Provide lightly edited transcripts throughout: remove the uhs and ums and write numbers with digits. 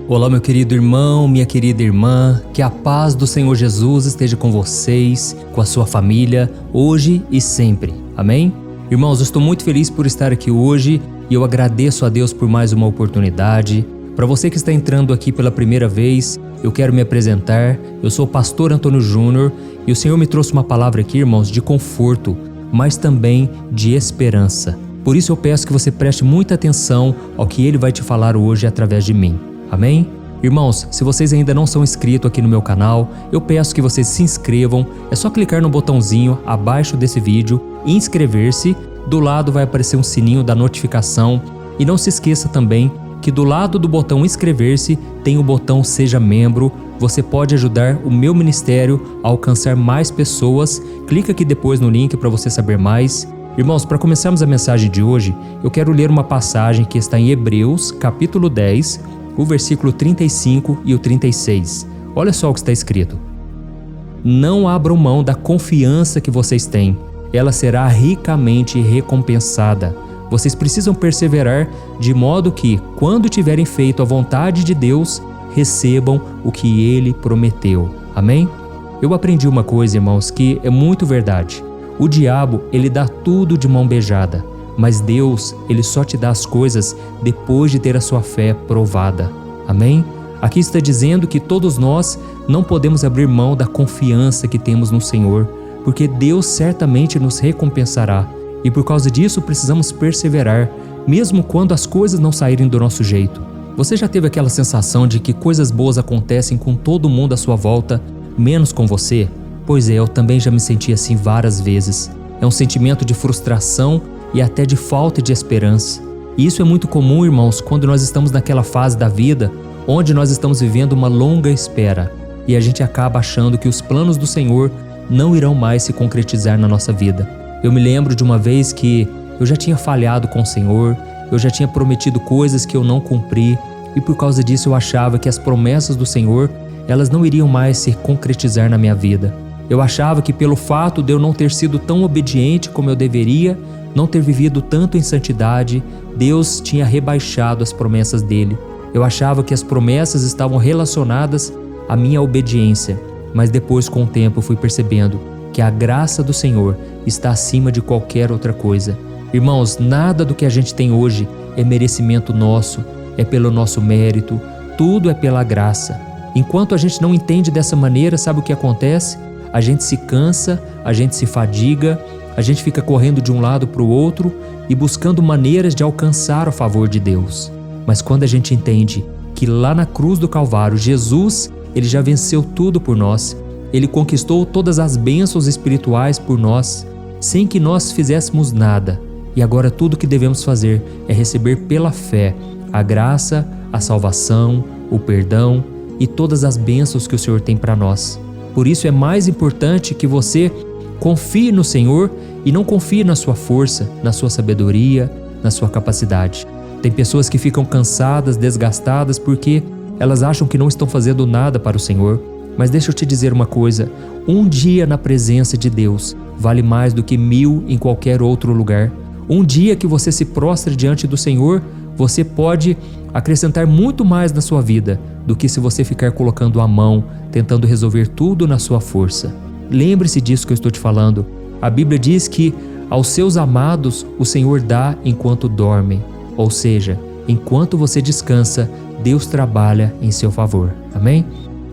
Olá, meu querido irmão, minha querida irmã, que a paz do Senhor Jesus esteja com vocês, com a sua família, hoje e sempre. Amém? Irmãos, eu estou muito feliz por estar aqui hoje e eu agradeço a Deus por mais uma oportunidade. Para você que está entrando aqui pela primeira vez, eu quero me apresentar. Eu sou o pastor Antônio Júnior e o Senhor me trouxe uma palavra aqui, irmãos, de conforto, mas também de esperança. Por isso eu peço que você preste muita atenção ao que Ele vai te falar hoje através de mim. Amém? Irmãos, se vocês ainda não são inscritos aqui no meu canal, eu peço que vocês se inscrevam. É só clicar no botãozinho abaixo desse vídeo e inscrever-se. Do lado vai aparecer um sininho da notificação. E não se esqueça também que do lado do botão inscrever-se tem o botão Seja Membro. Você pode ajudar o meu ministério a alcançar mais pessoas. Clica aqui depois no link para você saber mais. Irmãos, para começarmos a mensagem de hoje, eu quero ler uma passagem que está em Hebreus, capítulo 10, o versículo 35 e o 36. Olha só o que está escrito. Não abram mão da confiança que vocês têm. Ela será ricamente recompensada. Vocês precisam perseverar de modo que, quando tiverem feito a vontade de Deus, recebam o que Ele prometeu. Amém? Eu aprendi uma coisa, irmãos, que é muito verdade. O diabo, ele dá tudo de mão beijada. Mas Deus, Ele só te dá as coisas depois de ter a sua fé provada. Amém? Aqui está dizendo que todos nós não podemos abrir mão da confiança que temos no Senhor, porque Deus certamente nos recompensará. E por causa disso precisamos perseverar, mesmo quando as coisas não saírem do nosso jeito. Você já teve aquela sensação de que coisas boas acontecem com todo mundo à sua volta, menos com você? Pois é, eu também já me senti assim várias vezes. É um sentimento de frustração e até de falta de esperança. E isso é muito comum, irmãos, quando nós estamos naquela fase da vida onde nós estamos vivendo uma longa espera e a gente acaba achando que os planos do Senhor não irão mais se concretizar na nossa vida. Eu me lembro de uma vez que eu já tinha falhado com o Senhor, eu já tinha prometido coisas que eu não cumpri e por causa disso eu achava que as promessas do Senhor, elas não iriam mais se concretizar na minha vida. Eu achava que pelo fato de eu não ter sido tão obediente como eu deveria, não ter vivido tanto em santidade, Deus tinha rebaixado as promessas dele. Eu achava que as promessas estavam relacionadas à minha obediência, mas depois com o tempo eu fui percebendo que a graça do Senhor está acima de qualquer outra coisa. Irmãos, nada do que a gente tem hoje é merecimento nosso, é pelo nosso mérito, tudo é pela graça. Enquanto a gente não entende dessa maneira, sabe o que acontece? A gente se cansa, a gente se fadiga, a gente fica correndo de um lado para o outro e buscando maneiras de alcançar o favor de Deus. Mas quando a gente entende que lá na cruz do Calvário, Jesus, Ele já venceu tudo por nós. Ele conquistou todas as bênçãos espirituais por nós, sem que nós fizéssemos nada. E agora tudo que devemos fazer é receber pela fé a graça, a salvação, o perdão e todas as bênçãos que o Senhor tem para nós. Por isso é mais importante que você confie no Senhor e não confie na sua força, na sua sabedoria, na sua capacidade. Tem pessoas que ficam cansadas, desgastadas porque elas acham que não estão fazendo nada para o Senhor. Mas deixa eu te dizer uma coisa, um dia na presença de Deus vale mais do que 1000 em qualquer outro lugar. Um dia que você se prostra diante do Senhor, você pode acrescentar muito mais na sua vida do que se você ficar colocando a mão, tentando resolver tudo na sua força. Lembre-se disso que eu estou te falando. A Bíblia diz que aos seus amados o Senhor dá enquanto dormem. Ou seja, enquanto você descansa, Deus trabalha em seu favor. Amém?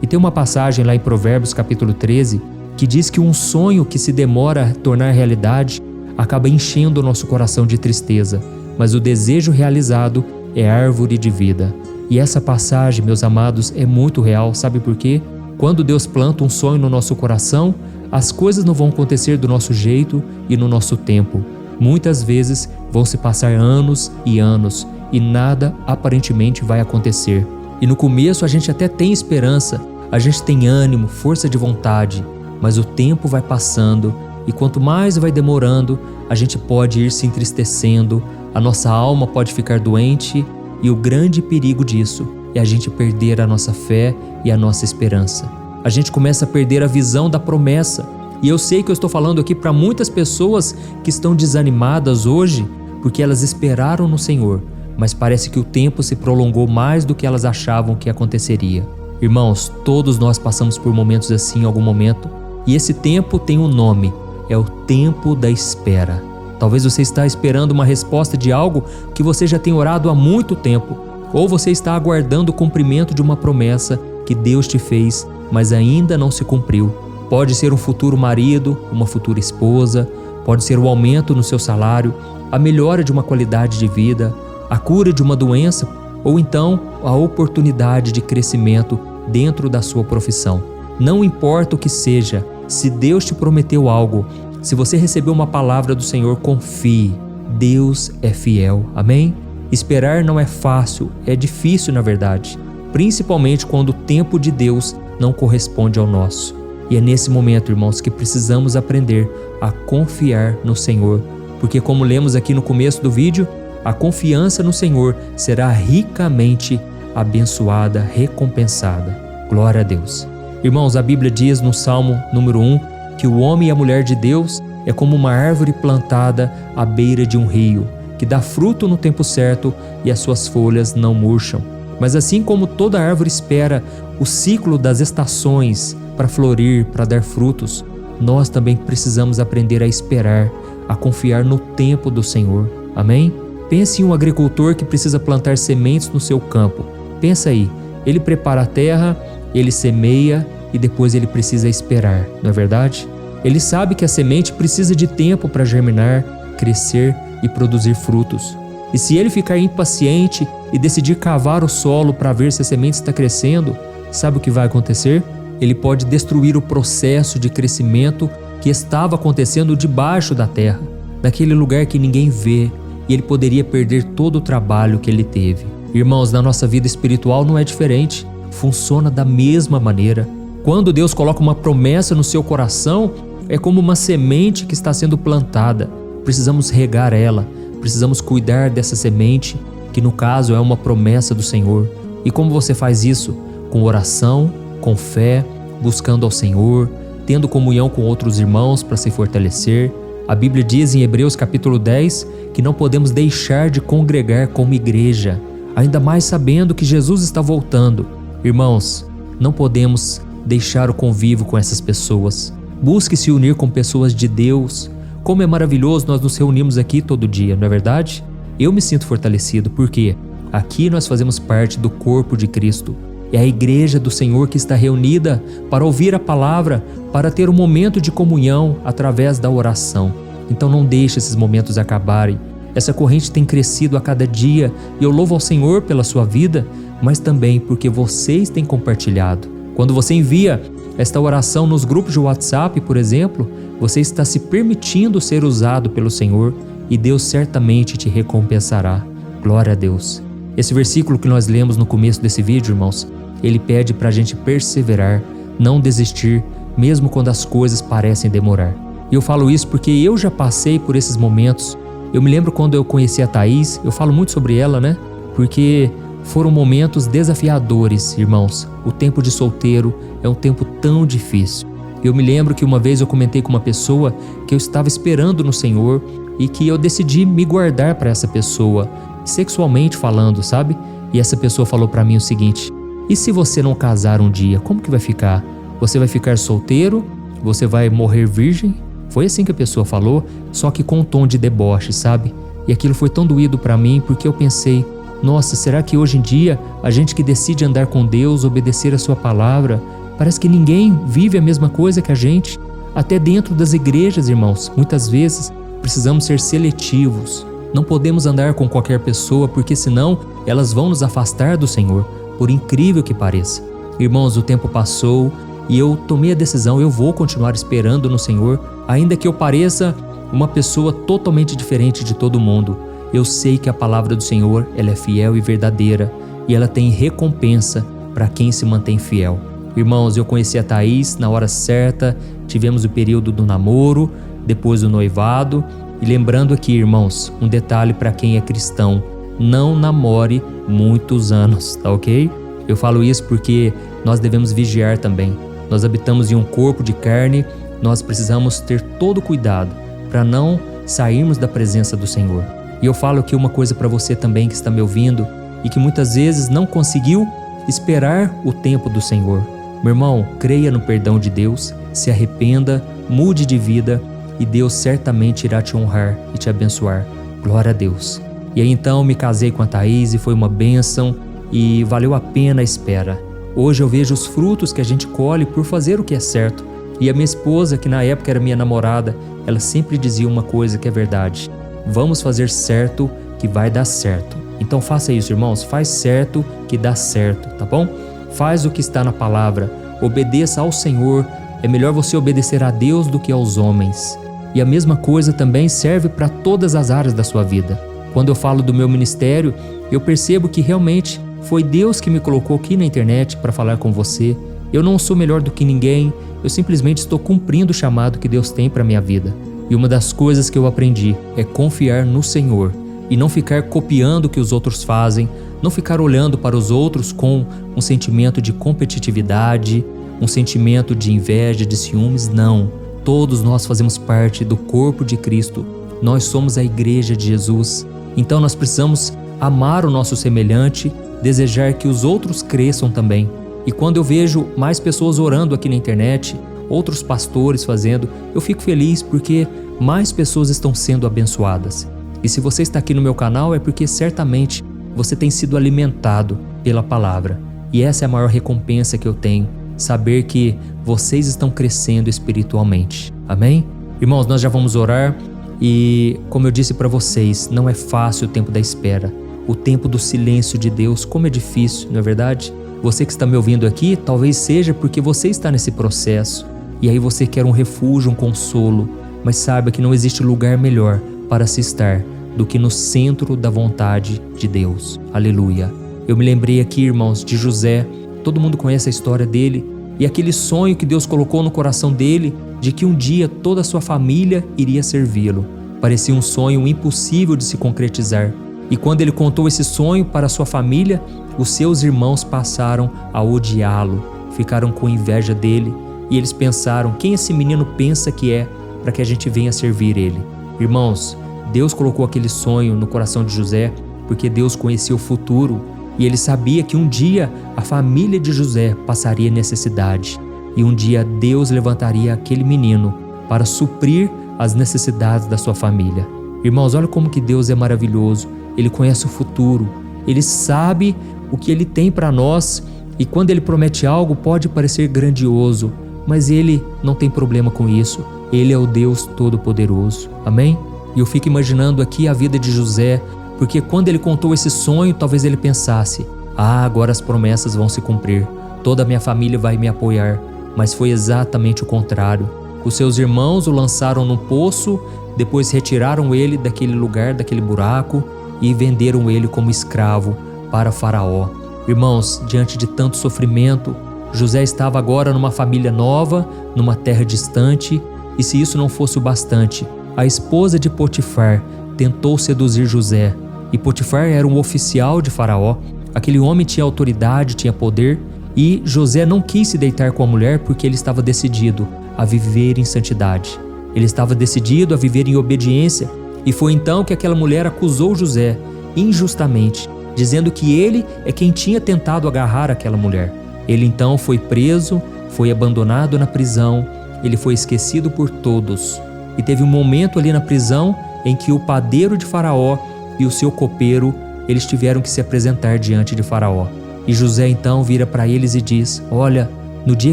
E tem uma passagem lá em Provérbios capítulo 13 que diz que um sonho que se demora a tornar realidade acaba enchendo o nosso coração de tristeza, mas o desejo realizado é árvore de vida. E essa passagem, meus amados, é muito real. Sabe por quê? Quando Deus planta um sonho no nosso coração, as coisas não vão acontecer do nosso jeito e no nosso tempo. Muitas vezes vão se passar anos e nada aparentemente vai acontecer. E no começo a gente até tem esperança, a gente tem ânimo, força de vontade, mas o tempo vai passando e quanto mais vai demorando, a gente pode ir se entristecendo, a nossa alma pode ficar doente e o grande perigo disso é a gente perder a nossa fé e a nossa esperança. A gente começa a perder a visão da promessa. E eu sei que eu estou falando aqui para muitas pessoas que estão desanimadas hoje porque elas esperaram no Senhor, mas parece que o tempo se prolongou mais do que elas achavam que aconteceria. Irmãos, todos nós passamos por momentos assim em algum momento, e esse tempo tem um nome, é o tempo da espera. Talvez você está esperando uma resposta de algo que você já tem orado há muito tempo, ou você está aguardando o cumprimento de uma promessa que Deus te fez, mas ainda não se cumpriu. Pode ser um futuro marido, uma futura esposa, pode ser o aumento no seu salário, a melhora de uma qualidade de vida, a cura de uma doença, ou então a oportunidade de crescimento dentro da sua profissão. Não importa o que seja, se Deus te prometeu algo, se você recebeu uma palavra do Senhor, confie. Deus é fiel. Amém? Esperar não é fácil, é difícil na verdade, principalmente quando o tempo de Deus não corresponde ao nosso. E é nesse momento, irmãos, que precisamos aprender a confiar no Senhor, porque como lemos aqui no começo do vídeo, a confiança no Senhor será ricamente abençoada, recompensada. Glória a Deus. Irmãos, a Bíblia diz no Salmo número 1 que o homem e a mulher de Deus é como uma árvore plantada à beira de um rio, que dá fruto no tempo certo e as suas folhas não murcham. Mas assim como toda árvore espera o ciclo das estações para florir, para dar frutos, nós também precisamos aprender a esperar, a confiar no tempo do Senhor. Amém? Pense em um agricultor que precisa plantar sementes no seu campo. Pensa aí, ele prepara a terra, ele semeia e depois ele precisa esperar, não é verdade? Ele sabe que a semente precisa de tempo para germinar, crescer e produzir frutos. E se ele ficar impaciente e decidir cavar o solo para ver se a semente está crescendo, sabe o que vai acontecer? Ele pode destruir o processo de crescimento que estava acontecendo debaixo da terra, naquele lugar que ninguém vê, e ele poderia perder todo o trabalho que ele teve. Irmãos, na nossa vida espiritual não é diferente, funciona da mesma maneira. Quando Deus coloca uma promessa no seu coração, é como uma semente que está sendo plantada. Precisamos regar ela, precisamos cuidar dessa semente, que no caso é uma promessa do Senhor. E como você faz isso? Com oração, com fé, buscando ao Senhor, tendo comunhão com outros irmãos para se fortalecer. A Bíblia diz em Hebreus capítulo 10 que não podemos deixar de congregar como igreja, ainda mais sabendo que Jesus está voltando. Irmãos, não podemos deixar o convívio com essas pessoas. Busque se unir com pessoas de Deus. Como é maravilhoso nós nos reunimos aqui todo dia, não é verdade? Eu me sinto fortalecido porque aqui nós fazemos parte do corpo de Cristo. É a igreja do Senhor que está reunida para ouvir a palavra, para ter um momento de comunhão através da oração. Então não deixe esses momentos acabarem. Essa corrente tem crescido a cada dia e eu louvo ao Senhor pela sua vida, mas também porque vocês têm compartilhado. Quando você envia esta oração nos grupos de WhatsApp, por exemplo, você está se permitindo ser usado pelo Senhor e Deus certamente te recompensará. Glória a Deus. Esse versículo que nós lemos no começo desse vídeo, irmãos, ele pede para a gente perseverar, não desistir, mesmo quando as coisas parecem demorar. E eu falo isso porque eu já passei por esses momentos. Eu me lembro quando eu conheci a Thaís, eu falo muito sobre ela, né? Porque foram momentos desafiadores, irmãos. O tempo de solteiro é um tempo tão difícil. Eu me lembro que uma vez eu comentei com uma pessoa que eu estava esperando no Senhor e que eu decidi me guardar para essa pessoa, sexualmente falando, sabe? E essa pessoa falou para mim o seguinte: e se você não casar um dia, como que vai ficar? Você vai ficar solteiro? Você vai morrer virgem? Foi assim que a pessoa falou, só que com um tom de deboche, sabe? E aquilo foi tão doído para mim porque eu pensei: nossa, será que hoje em dia a gente que decide andar com Deus, obedecer a sua palavra, parece que ninguém vive a mesma coisa que a gente? Até dentro das igrejas, irmãos, muitas vezes precisamos ser seletivos. Não podemos andar com qualquer pessoa porque senão elas vão nos afastar do Senhor, por incrível que pareça. Irmãos, o tempo passou e eu tomei a decisão, eu vou continuar esperando no Senhor, ainda que eu pareça uma pessoa totalmente diferente de todo mundo. Eu sei que a palavra do Senhor, ela é fiel e verdadeira e ela tem recompensa para quem se mantém fiel. Irmãos, eu conheci a Thaís na hora certa, tivemos o período do namoro, depois do noivado. E lembrando aqui, irmãos, um detalhe para quem é cristão: não namore muitos anos, tá ok? Eu falo isso porque nós devemos vigiar também. Nós habitamos em um corpo de carne, nós precisamos ter todo cuidado para não sairmos da presença do Senhor. E eu falo aqui uma coisa para você também que está me ouvindo e que muitas vezes não conseguiu esperar o tempo do Senhor. Meu irmão, creia no perdão de Deus, se arrependa, mude de vida e Deus certamente irá te honrar e te abençoar. Glória a Deus. E aí então me casei com a Thaís e foi uma bênção e valeu a pena a espera. Hoje eu vejo os frutos que a gente colhe por fazer o que é certo. E a minha esposa, que na época era minha namorada, ela sempre dizia uma coisa que é verdade: vamos fazer certo que vai dar certo. Então faça isso, irmãos, faz certo que dá certo, tá bom? Faz o que está na palavra, obedeça ao Senhor. É melhor você obedecer a Deus do que aos homens. E a mesma coisa também serve para todas as áreas da sua vida. Quando eu falo do meu ministério, eu percebo que realmente foi Deus que me colocou aqui na internet para falar com você. Eu não sou melhor do que ninguém, eu simplesmente estou cumprindo o chamado que Deus tem para a minha vida. E uma das coisas que eu aprendi é confiar no Senhor e não ficar copiando o que os outros fazem, não ficar olhando para os outros com um sentimento de competitividade, um sentimento de inveja, de ciúmes. Não. Todos nós fazemos parte do corpo de Cristo. Nós somos a igreja de Jesus. Então nós precisamos amar o nosso semelhante, desejar que os outros cresçam também. E quando eu vejo mais pessoas orando aqui na internet, outros pastores fazendo, eu fico feliz porque mais pessoas estão sendo abençoadas. E se você está aqui no meu canal é porque certamente você tem sido alimentado pela palavra. E essa é a maior recompensa que eu tenho, saber que vocês estão crescendo espiritualmente. Amém? Irmãos, nós já vamos orar e, como eu disse para vocês, não é fácil o tempo da espera. O tempo do silêncio de Deus, como é difícil, não é verdade? Você que está me ouvindo aqui, talvez seja porque você está nesse processo e aí você quer um refúgio, um consolo, mas saiba que não existe lugar melhor para se estar do que no centro da vontade de Deus. Aleluia. Eu me lembrei aqui, irmãos, de José. Todo mundo conhece a história dele e aquele sonho que Deus colocou no coração dele de que um dia toda a sua família iria servi-lo. Parecia um sonho impossível de se concretizar. E quando ele contou esse sonho para a sua família, os seus irmãos passaram a odiá-lo, ficaram com inveja dele e eles pensaram: quem esse menino pensa que é para que a gente venha servir ele? Irmãos, Deus colocou aquele sonho no coração de José porque Deus conhecia o futuro e ele sabia que um dia a família de José passaria necessidade e um dia Deus levantaria aquele menino para suprir as necessidades da sua família. Irmãos, olha como que Deus é maravilhoso. Ele conhece o futuro, Ele sabe o que Ele tem para nós e quando Ele promete algo pode parecer grandioso, mas Ele não tem problema com isso. Ele é o Deus Todo-Poderoso. Amém? E eu fico imaginando aqui a vida de José, porque quando ele contou esse sonho, talvez ele pensasse: agora as promessas vão se cumprir, toda a minha família vai me apoiar. Mas foi exatamente o contrário. Os seus irmãos o lançaram num poço, depois retiraram ele daquele lugar, daquele buraco, e venderam ele como escravo para Faraó. Irmãos, diante de tanto sofrimento, José estava agora numa família nova, numa terra distante, e se isso não fosse o bastante, a esposa de Potifar tentou seduzir José, e Potifar era um oficial de Faraó. Aquele homem tinha autoridade, tinha poder, e José não quis se deitar com a mulher porque ele estava decidido a viver em santidade. Ele estava decidido a viver em obediência. E foi então que aquela mulher acusou José injustamente, dizendo que ele é quem tinha tentado agarrar aquela mulher. Ele então foi preso, foi abandonado na prisão, ele foi esquecido por todos. E teve um momento ali na prisão em que o padeiro de Faraó e o seu copeiro, eles tiveram que se apresentar diante de Faraó. E José então vira para eles e diz: olha, no dia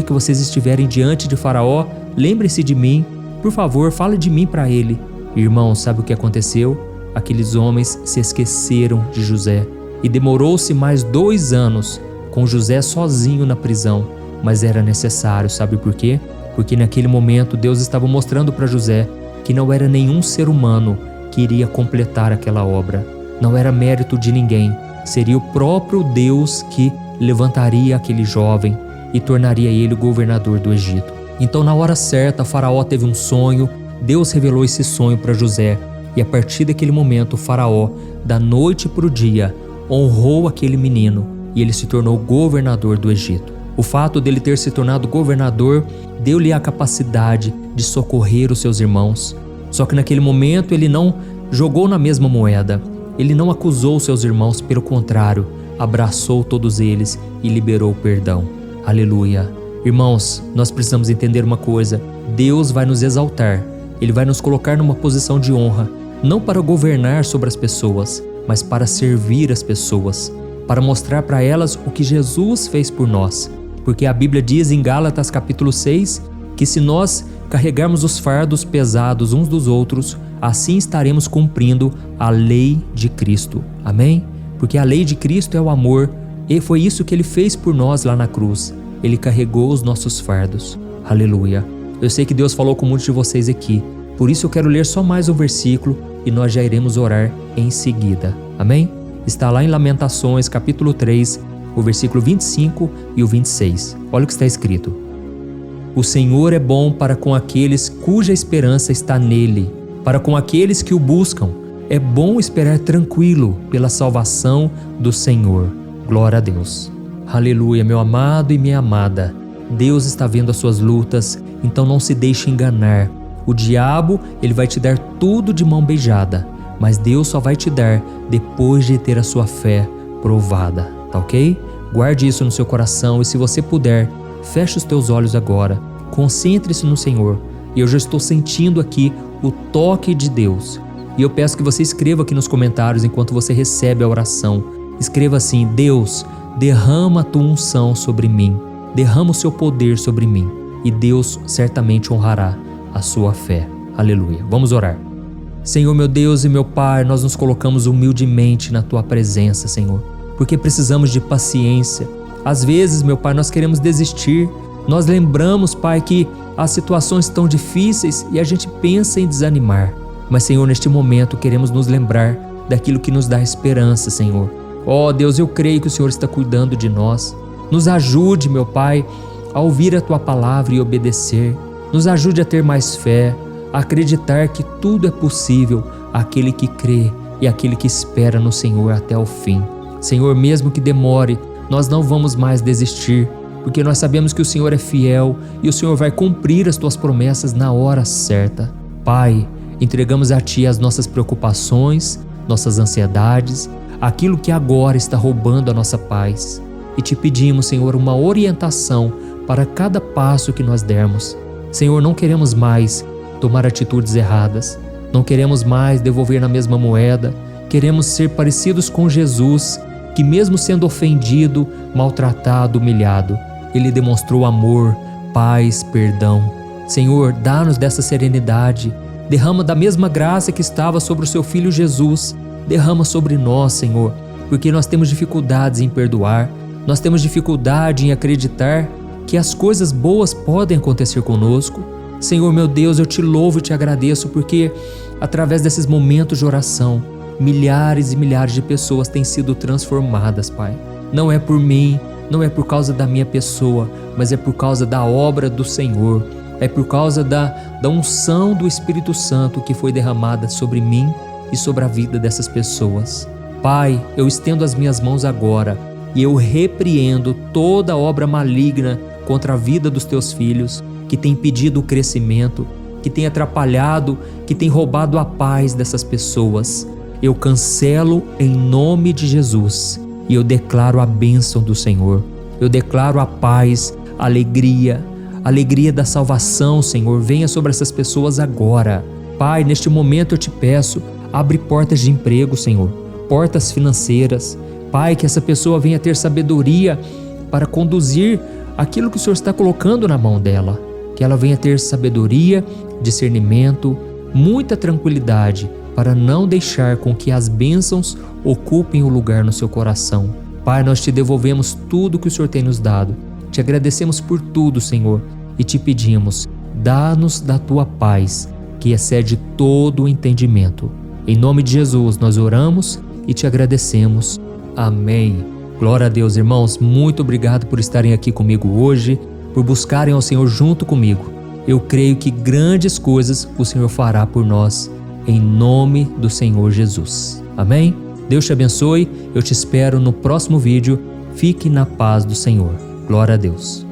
que vocês estiverem diante de Faraó, lembre-se de mim, por favor, fale de mim para ele. Irmãos, sabe o que aconteceu? Aqueles homens se esqueceram de José. E demorou-se mais 2 anos com José sozinho na prisão. Mas era necessário, sabe por quê? Porque naquele momento Deus estava mostrando para José que não era nenhum ser humano que iria completar aquela obra. Não era mérito de ninguém. Seria o próprio Deus que levantaria aquele jovem e tornaria ele o governador do Egito. Então, na hora certa, Faraó teve um sonho. Deus revelou esse sonho para José e a partir daquele momento, Faraó, da noite para o dia, honrou aquele menino e ele se tornou governador do Egito. O fato dele ter se tornado governador deu-lhe a capacidade de socorrer os seus irmãos. Só que naquele momento ele não jogou na mesma moeda. Ele não acusou seus irmãos, pelo contrário, abraçou todos eles e liberou o perdão. Aleluia! Irmãos, nós precisamos entender uma coisa: Deus vai nos exaltar, Ele vai nos colocar numa posição de honra, não para governar sobre as pessoas, mas para servir as pessoas, para mostrar para elas o que Jesus fez por nós. Porque a Bíblia diz em Gálatas capítulo 6 que se nós carregarmos os fardos pesados uns dos outros, assim estaremos cumprindo a lei de Cristo. Amém? Porque a lei de Cristo é o amor, e foi isso que Ele fez por nós lá na cruz. Ele carregou os nossos fardos. Aleluia! Eu sei que Deus falou com muitos de vocês aqui, por isso eu quero ler só mais um versículo e nós já iremos orar em seguida. Amém? Está lá em Lamentações capítulo 3, o versículo 25 e o 26. Olha o que está escrito: O Senhor é bom para com aqueles cuja esperança está nele, para com aqueles que o buscam. É bom esperar tranquilo pela salvação do Senhor. Glória a Deus. Aleluia, meu amado e minha amada. Deus está vendo as suas lutas, então não se deixe enganar. O diabo, ele vai te dar tudo de mão beijada, mas Deus só vai te dar depois de ter a sua fé provada, tá ok? Guarde isso no seu coração e, se você puder, feche os teus olhos agora, concentre-se no Senhor. E eu já estou sentindo aqui o toque de Deus. E eu peço que você escreva aqui nos comentários enquanto você recebe a oração. Escreva assim: Deus, derrama a tua unção sobre mim, derrama o seu poder sobre mim, e Deus certamente honrará a sua fé. Aleluia. Vamos orar. Senhor, meu Deus e meu Pai, nós nos colocamos humildemente na tua presença, Senhor, porque precisamos de paciência. Às vezes, meu Pai, nós queremos desistir. Nós lembramos, Pai, que as situações estão difíceis e a gente pensa em desanimar. Mas, Senhor, neste momento queremos nos lembrar daquilo que nos dá esperança, Senhor. Ó Deus, eu creio que o Senhor está cuidando de nós. Nos ajude, meu Pai, a ouvir a tua palavra e obedecer. Nos ajude a ter mais fé, a acreditar que tudo é possível àquele que crê e àquele que espera no Senhor até o fim. Senhor, mesmo que demore, nós não vamos mais desistir, porque nós sabemos que o Senhor é fiel e o Senhor vai cumprir as tuas promessas na hora certa. Pai, entregamos a Ti as nossas preocupações, nossas ansiedades, aquilo que agora está roubando a nossa paz. E Te pedimos, Senhor, uma orientação para cada passo que nós dermos. Senhor, não queremos mais tomar atitudes erradas, não queremos mais devolver na mesma moeda, queremos ser parecidos com Jesus, que mesmo sendo ofendido, maltratado, humilhado, Ele demonstrou amor, paz, perdão. Senhor, dá-nos dessa serenidade, derrama da mesma graça que estava sobre o Seu Filho Jesus, derrama sobre nós, Senhor, porque nós temos dificuldades em perdoar, nós temos dificuldade em acreditar que as coisas boas podem acontecer conosco. Senhor, meu Deus, eu Te louvo e Te agradeço porque, através desses momentos de oração, milhares e milhares de pessoas têm sido transformadas, Pai. Não é por mim, não é por causa da minha pessoa, mas é por causa da obra do Senhor. É por causa da unção do Espírito Santo que foi derramada sobre mim e sobre a vida dessas pessoas. Pai, eu estendo as minhas mãos agora e eu repreendo toda obra maligna contra a vida dos Teus filhos, que tem impedido o crescimento, que tem atrapalhado, que tem roubado a paz dessas pessoas. Eu cancelo em nome de Jesus e eu declaro a bênção do Senhor. Eu declaro a paz, a alegria da salvação, Senhor, venha sobre essas pessoas agora. Pai, neste momento eu Te peço, abre portas de emprego, Senhor, portas financeiras. Pai, que essa pessoa venha ter sabedoria para conduzir aquilo que o Senhor está colocando na mão dela. Que ela venha ter sabedoria, discernimento, muita tranquilidade para não deixar com que as bênçãos ocupem o lugar no seu coração. Pai, nós Te devolvemos tudo que o Senhor tem nos dado. Te agradecemos por tudo, Senhor, e Te pedimos, dá-nos da Tua paz, que excede todo o entendimento. Em nome de Jesus nós oramos e Te agradecemos. Amém. Glória a Deus, irmãos. Muito obrigado por estarem aqui comigo hoje, por buscarem ao Senhor junto comigo. Eu creio que grandes coisas o Senhor fará por nós, em nome do Senhor Jesus. Amém? Deus te abençoe. Eu te espero no próximo vídeo. Fique na paz do Senhor. Glória a Deus.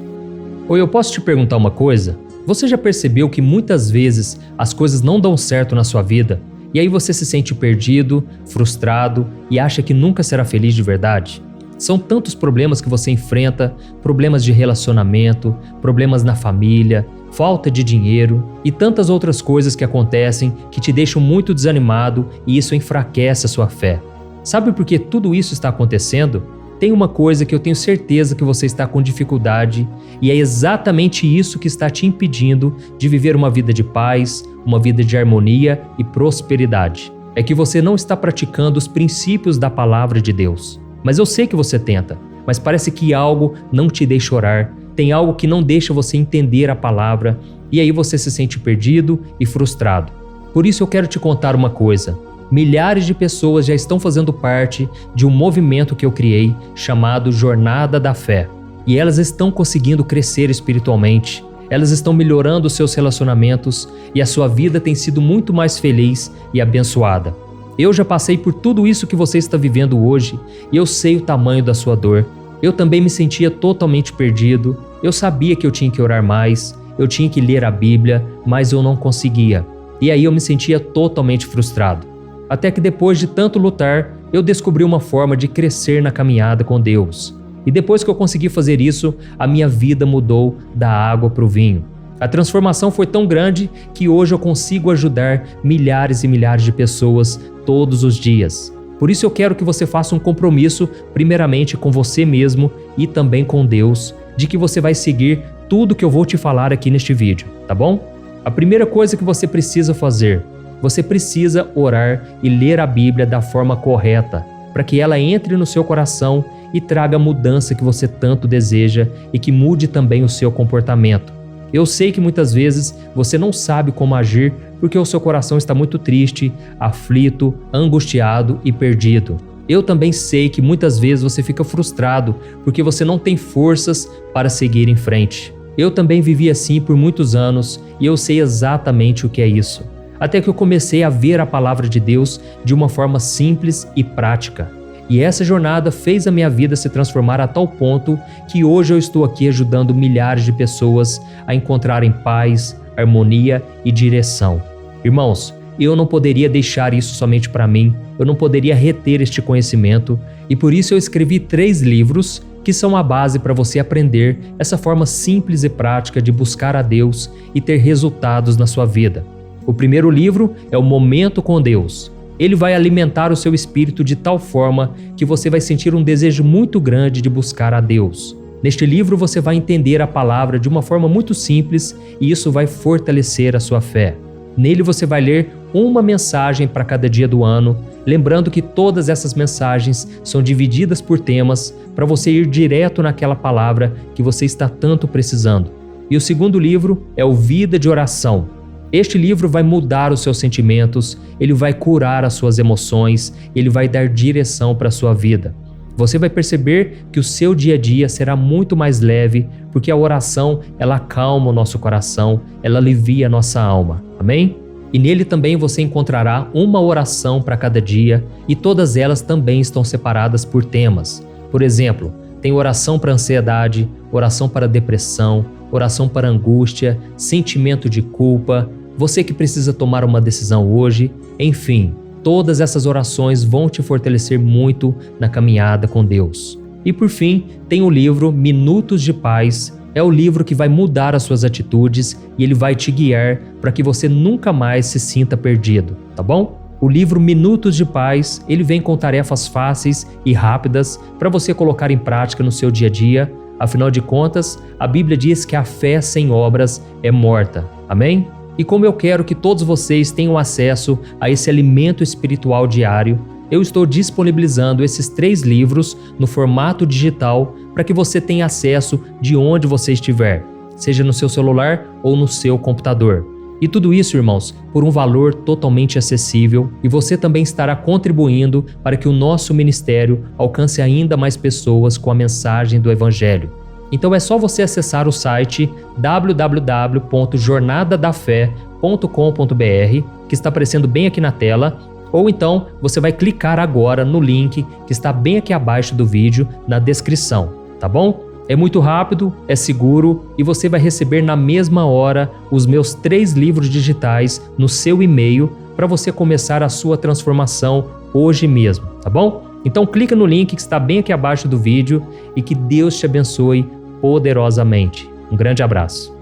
Oi, eu posso te perguntar uma coisa? Você já percebeu que muitas vezes as coisas não dão certo na sua vida E aí você se sente perdido, frustrado e acha que nunca será feliz de verdade? São tantos problemas que você enfrenta, problemas de relacionamento, problemas na família, falta de dinheiro e tantas outras coisas que acontecem que te deixam muito desanimado e isso enfraquece a sua fé. Sabe por que tudo isso está acontecendo? Tem uma coisa que eu tenho certeza que você está com dificuldade e é exatamente isso que está te impedindo de viver uma vida de paz, uma vida de harmonia e prosperidade. É que você não está praticando os princípios da palavra de Deus. Mas eu sei que você tenta, mas parece que algo não te deixa orar, tem algo que não deixa você entender a palavra e aí você se sente perdido e frustrado. Por isso eu quero te contar uma coisa. Milhares de pessoas já estão fazendo parte de um movimento que eu criei chamado Jornada da Fé. E elas estão conseguindo crescer espiritualmente, elas estão melhorando seus relacionamentos e a sua vida tem sido muito mais feliz e abençoada. Eu já passei por tudo isso que você está vivendo hoje e eu sei o tamanho da sua dor. Eu também me sentia totalmente perdido, eu sabia que eu tinha que orar mais, eu tinha que ler a Bíblia, mas eu não conseguia. E aí eu me sentia totalmente frustrado. Até que depois de tanto lutar, eu descobri uma forma de crescer na caminhada com Deus. E depois que eu consegui fazer isso, a minha vida mudou da água para o vinho. A transformação foi tão grande que hoje eu consigo ajudar milhares e milhares de pessoas todos os dias. Por isso eu quero que você faça um compromisso, primeiramente com você mesmo e também com Deus, de que você vai seguir tudo que eu vou te falar aqui neste vídeo, tá bom? A primeira coisa que você precisa fazer, você precisa orar e ler a Bíblia da forma correta, para que ela entre no seu coração e traga a mudança que você tanto deseja e que mude também o seu comportamento. Eu sei que muitas vezes você não sabe como agir porque o seu coração está muito triste, aflito, angustiado e perdido. Eu também sei que muitas vezes você fica frustrado porque você não tem forças para seguir em frente. Eu também vivi assim por muitos anos e eu sei exatamente o que é isso. Até que eu comecei a ver a palavra de Deus de uma forma simples e prática. E essa jornada fez a minha vida se transformar a tal ponto que hoje eu estou aqui ajudando milhares de pessoas a encontrarem paz, harmonia e direção. Irmãos, eu não poderia deixar isso somente para mim, eu não poderia reter este conhecimento e por isso eu escrevi 3 livros que são a base para você aprender essa forma simples e prática de buscar a Deus e ter resultados na sua vida. O primeiro livro é o Momento com Deus. Ele vai alimentar o seu espírito de tal forma que você vai sentir um desejo muito grande de buscar a Deus. Neste livro você vai entender a palavra de uma forma muito simples e isso vai fortalecer a sua fé. Nele você vai ler uma mensagem para cada dia do ano, lembrando que todas essas mensagens são divididas por temas para você ir direto naquela palavra que você está tanto precisando. E o segundo livro é o Vida de Oração. Este livro vai mudar os seus sentimentos, ele vai curar as suas emoções, ele vai dar direção para a sua vida. Você vai perceber que o seu dia a dia será muito mais leve, porque a oração, ela acalma o nosso coração, ela alivia a nossa alma. Amém? E nele também você encontrará uma oração para cada dia e todas elas também estão separadas por temas. Por exemplo, tem oração para ansiedade, oração para depressão, oração para angústia, sentimento de culpa, você que precisa tomar uma decisão hoje, enfim, todas essas orações vão te fortalecer muito na caminhada com Deus. E por fim, tem o livro Minutos de Paz, é o livro que vai mudar as suas atitudes e ele vai te guiar para que você nunca mais se sinta perdido, tá bom? O livro Minutos de Paz, ele vem com tarefas fáceis e rápidas para você colocar em prática no seu dia a dia. Afinal de contas, a Bíblia diz que a fé sem obras é morta. Amém? E como eu quero que todos vocês tenham acesso a esse alimento espiritual diário, eu estou disponibilizando esses 3 livros no formato digital para que você tenha acesso de onde você estiver, seja no seu celular ou no seu computador. E tudo isso, irmãos, por um valor totalmente acessível e você também estará contribuindo para que o nosso ministério alcance ainda mais pessoas com a mensagem do Evangelho. Então é só você acessar o site www.jornadadafé.com.br, que está aparecendo bem aqui na tela, ou então você vai clicar agora no link que está bem aqui abaixo do vídeo, na descrição, tá bom? É muito rápido, é seguro e você vai receber na mesma hora os meus 3 livros digitais no seu e-mail para você começar a sua transformação hoje mesmo, tá bom? Então clica no link que está bem aqui abaixo do vídeo e que Deus te abençoe poderosamente. Um grande abraço.